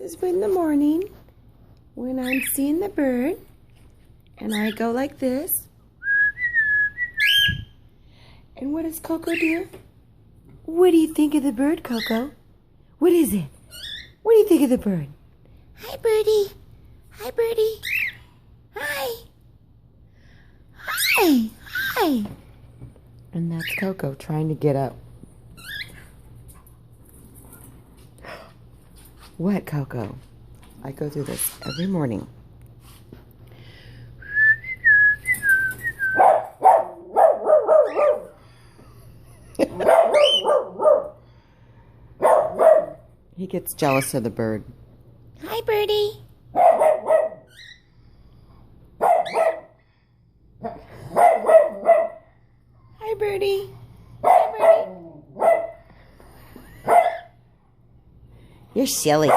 This is in the morning when I'm seeing the bird, and I go like this. And what does Coco do? What do you think of the bird, Coco? What is it? What do you think of the bird? Hi, birdie. Hi, birdie. Hi. Hi. Hi. And that's Coco trying to get up. What, Coco? I go through this every morning. He gets jealous of the bird. Hi, birdie. Hi, birdie. Hi, birdie. You're silly.